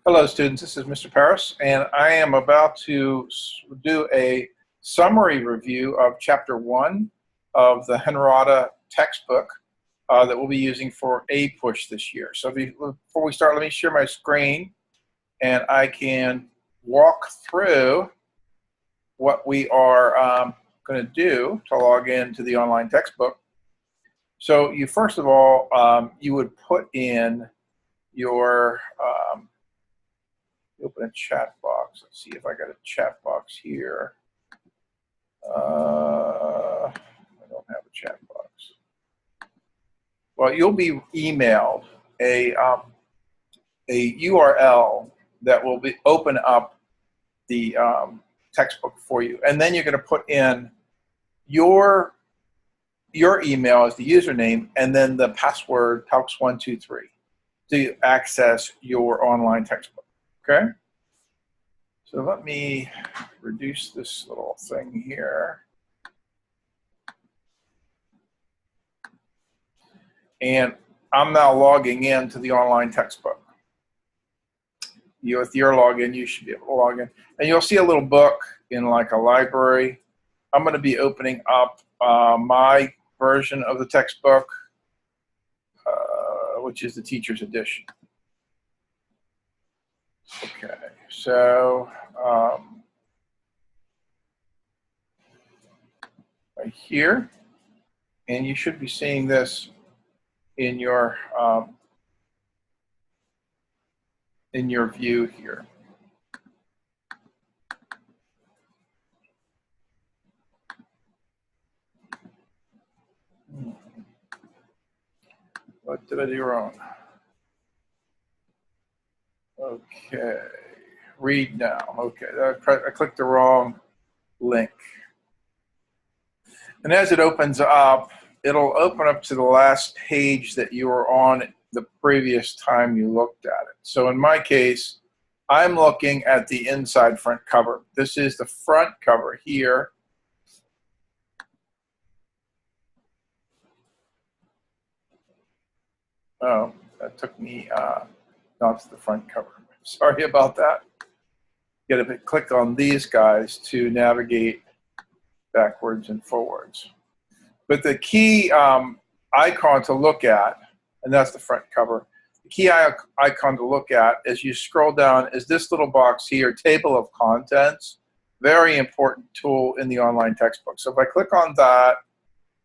Hello students, this is Mr. Paris, and I am about to do a summary review of Chapter 1 of the Henretta textbook that we'll be using for A-Push this year. So before we start, let me share my screen, and I can walk through what we are going to do to log into the online textbook. So you first of all, you would put in your open a chat box. Let's see if I got a chat box here. I don't have a chat box. Well, you'll be emailed a URL that will be open up the textbook for you, and then you're going to put in your email as the username, and then the password Palx123 to access your online textbook. Okay, so let me reduce this little thing here. And I'm now logging in to the online textbook. With your login, you should be able to log in. And you'll see a little book in like a library. I'm going to be opening up my version of the textbook, which is the teacher's edition. Okay, so right here, and you should be seeing this in your view here. What did I do wrong? Okay, read now. Okay, I clicked the wrong link. And as it opens up, it'll open up to the last page that you were on the previous time you looked at it. So in my case, I'm looking at the inside front cover. This is the front cover here. Oh, that took me not to the front cover. Sorry about that. You got to click on these guys to navigate backwards and forwards. But the key icon to look at, and that's the front cover, the key icon to look at as you scroll down is this little box here, Table of Contents. Very important tool in the online textbook. So if I click on that,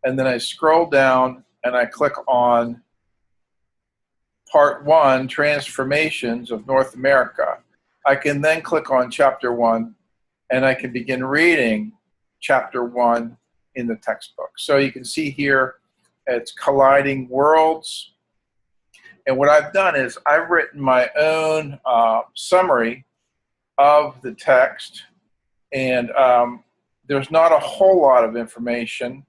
and then I scroll down and I click on Part 1, Transformations of North America, I can then click on Chapter 1, and I can begin reading Chapter 1 in the textbook. So you can see here it's Colliding Worlds. And what I've done is I've written my own summary of the text, and there's not a whole lot of information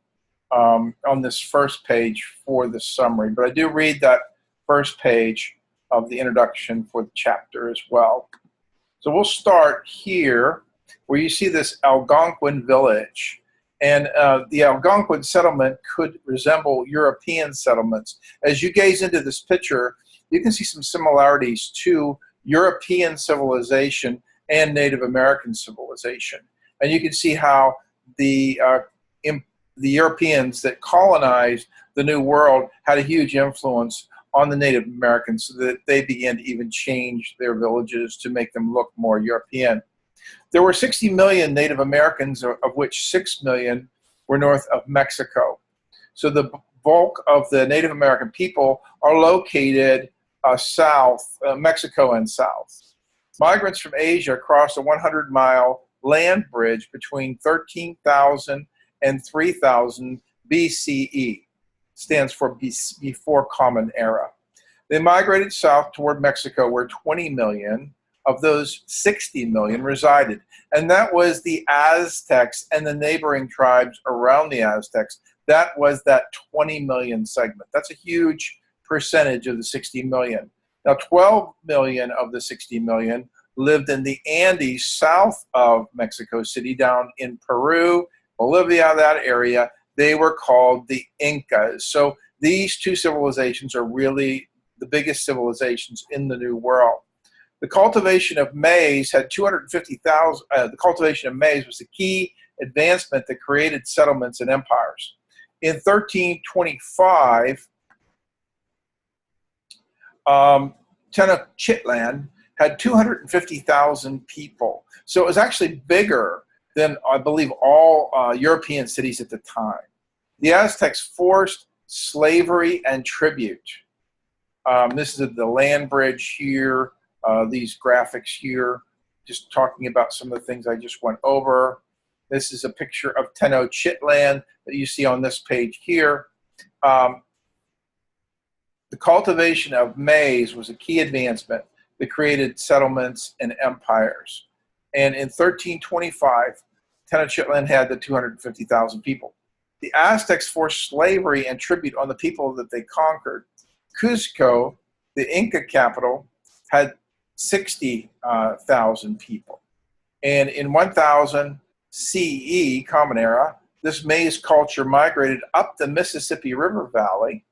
on this first page for the summary, but I do read that first page of the introduction for the chapter as well. So we'll start here where you see this Algonquin village. And the Algonquin settlement could resemble European settlements. As you gaze into this picture, you can see some similarities to European civilization and Native American civilization. And you can see how the Europeans that colonized the New World had a huge influence on the Native Americans, so that they began to even change their villages to make them look more European. There were 60 million Native Americans, of which 6 million were north of Mexico. So the bulk of the Native American people are located south, Mexico and south. Migrants from Asia crossed a 100-mile land bridge between 13,000 and 3,000 BCE. Stands for before Common Era. They migrated south toward Mexico, where 20 million of those 60 million resided. And that was the Aztecs and the neighboring tribes around the Aztecs. That was that 20 million segment. That's a huge percentage of the 60 million. Now, 12 million of the 60 million lived in the Andes south of Mexico City, down in Peru, Bolivia, that area. They were called the Incas. So these two civilizations are really the biggest civilizations in the New World. The cultivation of maize had 250,000. The cultivation of maize was the key advancement that created settlements and empires. In 1325, Tenochtitlan had 250,000 people. So it was actually bigger than, I believe, all European cities at the time. The Aztecs forced slavery and tribute. This is the land bridge here, these graphics here, just talking about some of the things I just went over. This is a picture of Tenochtitlan that you see on this page here. The cultivation of maize was a key advancement that created settlements and empires. And in 1325, Tenochtitlan had the 250,000 people. The Aztecs forced slavery and tribute on the people that they conquered. Cuzco, the Inca capital, had 60,000 people. And in 1000 CE, Common Era, this maize culture migrated up the Mississippi River Valley,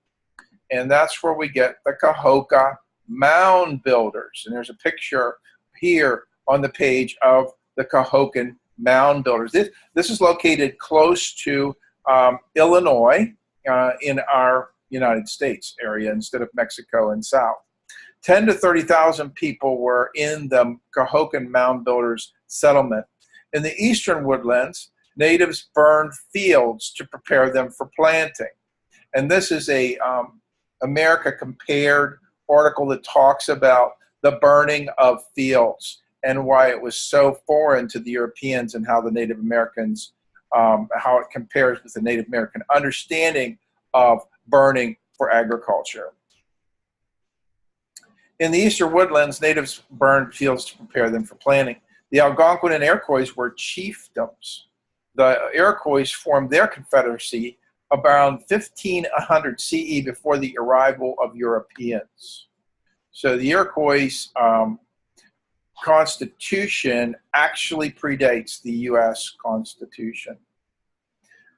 and that's where we get the Cahokia mound builders. And there's a picture here on the page of the Cahokia mound builders. This is located close to Illinois in our United States area instead of Mexico and South. 10 to 30,000 people were in the Cahokia mound builders settlement. In the eastern woodlands, natives burned fields to prepare them for planting. And this is a America Compared article that talks about the burning of fields and why it was so foreign to the Europeans and how the Native Americans, how it compares with the Native American understanding of burning for agriculture. In the eastern woodlands, natives burned fields to prepare them for planting. The Algonquin and Iroquois were chiefdoms. The Iroquois formed their confederacy around 1500 CE before the arrival of Europeans. So the Iroquois Constitution actually predates the U.S. Constitution.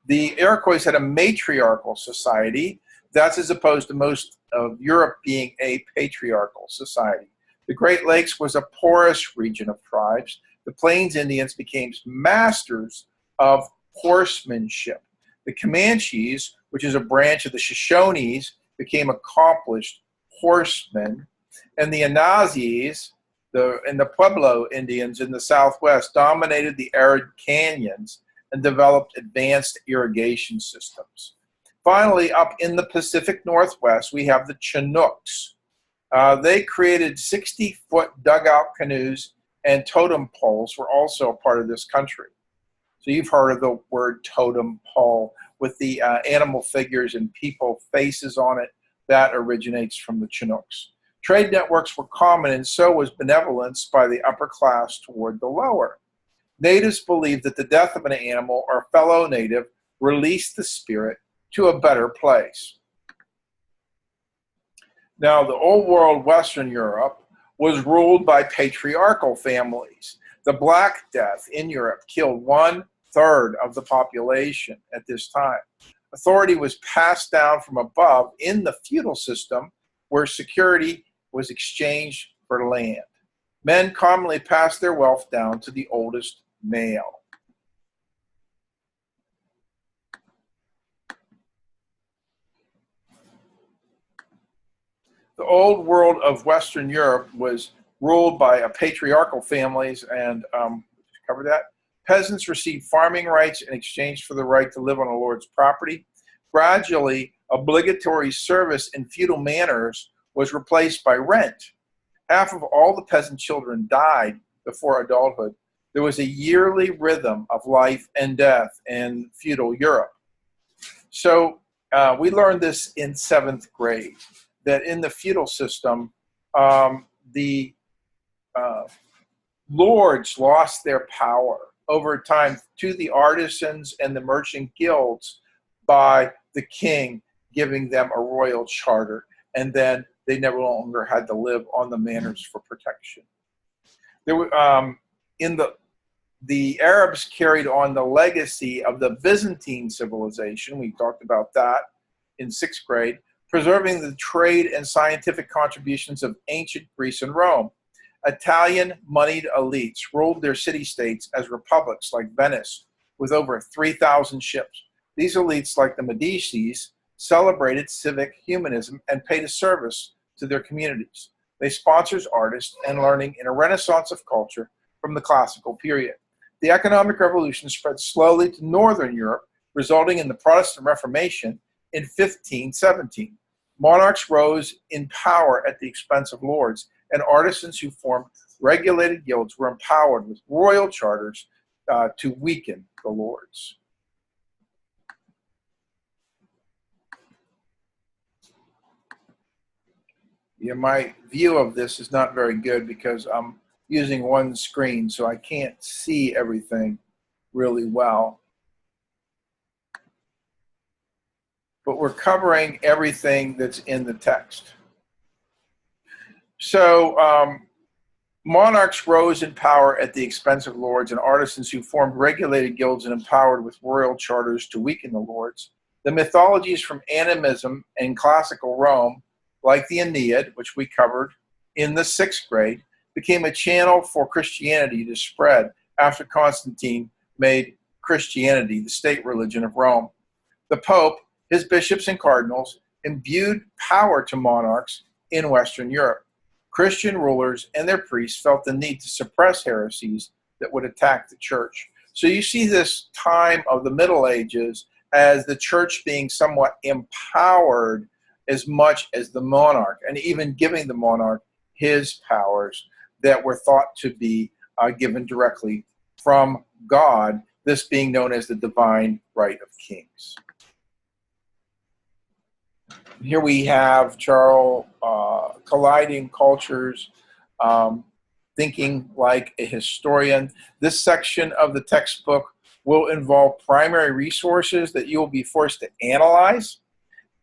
The Iroquois had a matriarchal society. That's as opposed to most of Europe being a patriarchal society. The Great Lakes was a porous region of tribes. The Plains Indians became masters of horsemanship. The Comanches, which is a branch of the Shoshones, became accomplished horsemen. And the Anazis and the Pueblo Indians in the Southwest dominated the arid canyons and developed advanced irrigation systems. Finally, up in the Pacific Northwest, we have the Chinooks. They created 60-foot dugout canoes, and totem poles were also a part of this country. So you've heard of the word totem pole with the animal figures and people faces on it. That originates from the Chinooks. Trade networks were common, and so was benevolence by the upper class toward the lower. Natives believed that the death of an animal or fellow native released the spirit to a better place. Now, the old world Western Europe was ruled by patriarchal families. The Black Death in Europe killed 1/3 of the population at this time. Authority was passed down from above in the feudal system where security was exchanged for land. Men commonly passed their wealth down to the oldest male. The old world of Western Europe was ruled by patriarchal families, and cover that. Peasants received farming rights in exchange for the right to live on a lord's property. Gradually, obligatory service in feudal manors was replaced by rent. Half of all the peasant children died before adulthood. There was a yearly rhythm of life and death in feudal Europe. So we learned this in 7th grade, that in the feudal system, the lords lost their power over time to the artisans and the merchant guilds by the king giving them a royal charter, and then they no longer had to live on the manors for protection. There were, the Arabs carried on the legacy of the Byzantine civilization. We talked about that in 6th grade, preserving the trade and scientific contributions of ancient Greece and Rome. Italian moneyed elites ruled their city-states as republics like Venice with over 3,000 ships. These elites, like the Medicis, celebrated civic humanism and paid a service to their communities. They sponsored artists and learning in a renaissance of culture from the classical period. The economic revolution spread slowly to northern Europe, resulting in the Protestant Reformation in 1517. Monarchs rose in power at the expense of lords, and artisans who formed regulated guilds were empowered with royal charters to weaken the lords. Yeah, my view of this is not very good because I'm using one screen, so I can't see everything really well. But we're covering everything that's in the text. So monarchs rose in power at the expense of lords, and artisans who formed regulated guilds and empowered with royal charters to weaken the lords. The mythologies from animism and classical Rome, like the Aeneid, which we covered in the 6th grade, became a channel for Christianity to spread after Constantine made Christianity the state religion of Rome. The Pope, his bishops and cardinals, imbued power to monarchs in Western Europe. Christian rulers and their priests felt the need to suppress heresies that would attack the church. So you see this time of the Middle Ages as the church being somewhat empowered as much as the monarch, and even giving the monarch his powers that were thought to be given directly from God, this being known as the divine right of kings. Here we have Charles colliding cultures, thinking like a historian. This section of the textbook will involve primary resources that you will be forced to analyze.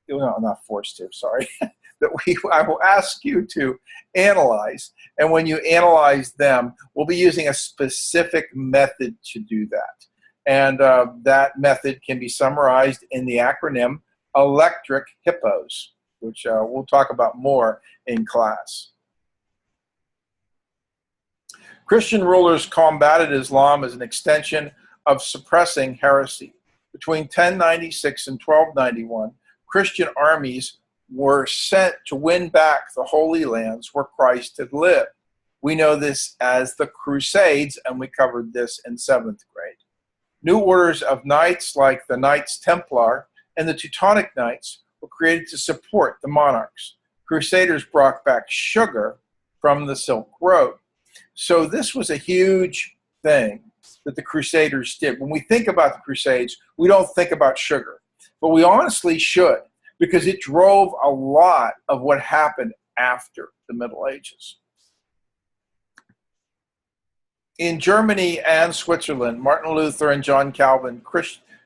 No, not forced to, sorry. I will ask you to analyze. And when you analyze them, we'll be using a specific method to do that. And that method can be summarized in the acronym electric hippos, which we'll talk about more in class. Christian rulers combated Islam as an extension of suppressing heresy. Between 1096 and 1291, Christian armies were sent to win back the Holy Lands where Christ had lived. We know this as the Crusades, and we covered this in 7th grade. New orders of knights like the Knights Templar and the Teutonic Knights were created to support the monarchs. Crusaders brought back sugar from the Silk Road. So this was a huge thing that the Crusaders did. When we think about the Crusades, we don't think about sugar, but we honestly should, because it drove a lot of what happened after the Middle Ages. In Germany and Switzerland, Martin Luther and John Calvin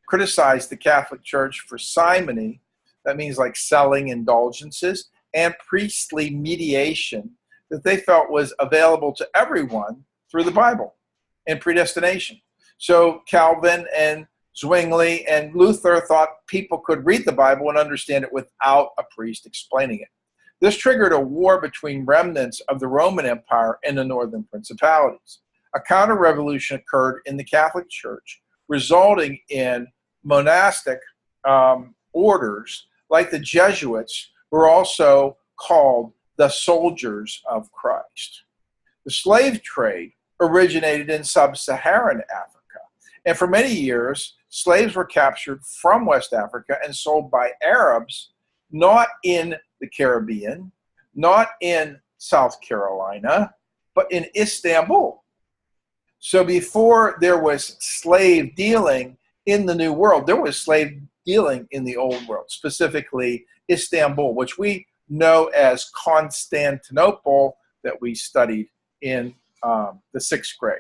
criticized the Catholic Church for simony, that means like selling indulgences, and priestly mediation that they felt was available to everyone through the Bible and predestination. So Calvin and Zwingli and Luther thought people could read the Bible and understand it without a priest explaining it. This triggered a war between remnants of the Roman Empire and the northern principalities. A counter-revolution occurred in the Catholic Church, resulting in monastic orders like the Jesuits, who were also called the soldiers of Christ. The slave trade originated in sub-Saharan Africa, and for many years, slaves were captured from West Africa and sold by Arabs, not in the Caribbean, not in South Carolina, but in Istanbul. So before there was slave dealing in the New World, there was slave dealing in the Old World, specifically Istanbul, which we know as Constantinople, that we studied in the 6th grade.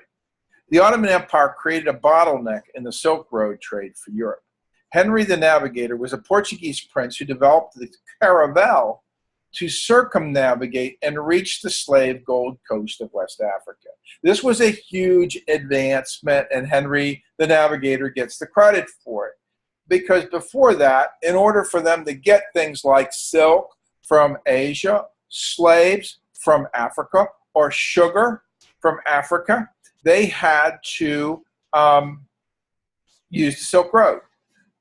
The Ottoman Empire created a bottleneck in the Silk Road trade for Europe. Henry the Navigator was a Portuguese prince who developed the caravel to circumnavigate and reach the slave Gold Coast of West Africa. This was a huge advancement, and Henry the Navigator gets the credit for it. Because before that, in order for them to get things like silk from Asia, slaves from Africa, or sugar from Africa, they had to use the Silk Road.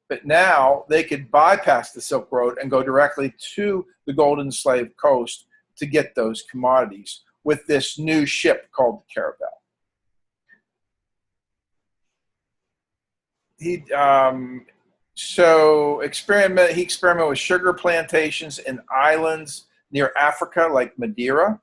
But now they could bypass the Silk Road and go directly to the Golden Slave Coast to get those commodities with this new ship called the Caravel. He experimented with sugar plantations in islands near Africa like Madeira.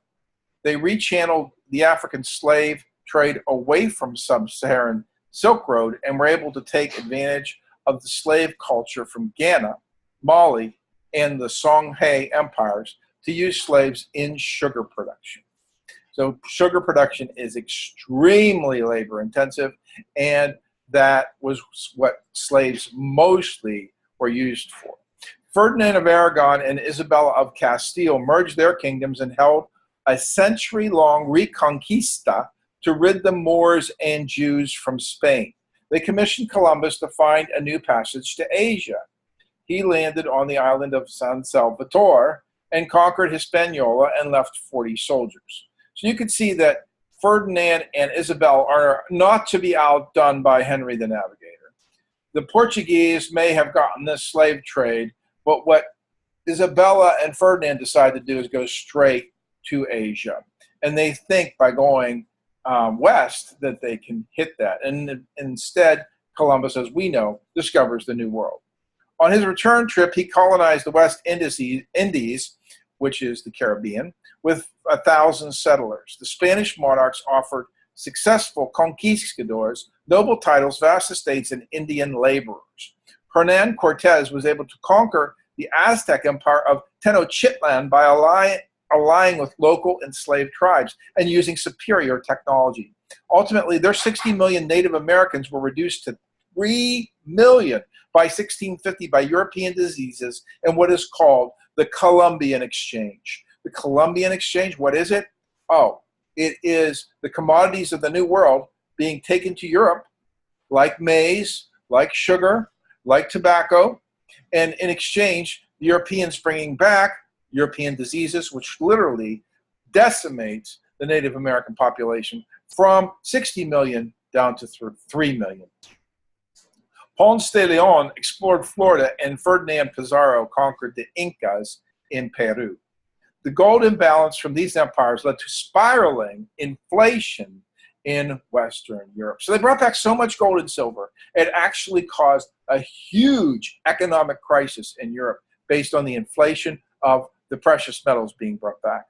They rechanneled the African slave trade away from sub-Saharan Silk Road and were able to take advantage of the slave culture from Ghana, Mali, and the Songhai empires to use slaves in sugar production. So sugar production is extremely labor intensive, and that was what slaves mostly were used for. Ferdinand of Aragon and Isabella of Castile merged their kingdoms and held a century-long reconquista to rid the Moors and Jews from Spain. They commissioned Columbus to find a new passage to Asia. He landed on the island of San Salvador and conquered Hispaniola and left 40 soldiers. So you can see that Ferdinand and Isabel are not to be outdone by Henry the Navigator. The Portuguese may have gotten this slave trade, but what Isabella and Ferdinand decide to do is go straight to Asia. And they think by going west that they can hit that. And instead, Columbus, as we know, discovers the New World. On his return trip, he colonized the West Indies, which is the Caribbean, with 1,000 settlers. The Spanish monarchs offered successful conquistadors noble titles, vast estates, and Indian laborers. Hernan Cortez was able to conquer the Aztec empire of Tenochtitlan by allying with local enslaved tribes and using superior technology. Ultimately, their 60 million Native Americans were reduced to 3 million by 1650 by European diseases and what is called the Columbian Exchange. The Columbian Exchange, what is it? Oh, it is the commodities of the New World being taken to Europe, like maize, like sugar, like tobacco, and in exchange, the Europeans bringing back European diseases, which literally decimates the Native American population from 60 million down to 3 million. Ponce de Leon explored Florida, and Ferdinand Pizarro conquered the Incas in Peru. The gold imbalance from these empires led to spiraling inflation in Western Europe. So they brought back so much gold and silver, it actually caused a huge economic crisis in Europe based on the inflation of the precious metals being brought back.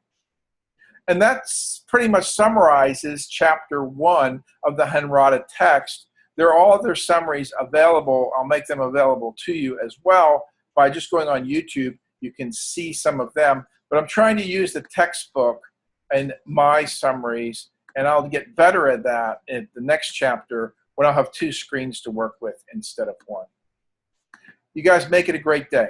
And that's pretty much summarizes chapter 1 of the Henretta text. There are all other summaries available. I'll make them available to you as well by just going on YouTube. You can see some of them. But I'm trying to use the textbook and my summaries, and I'll get better at that in the next chapter when I'll have 2 screens to work with instead of 1. You guys make it a great day.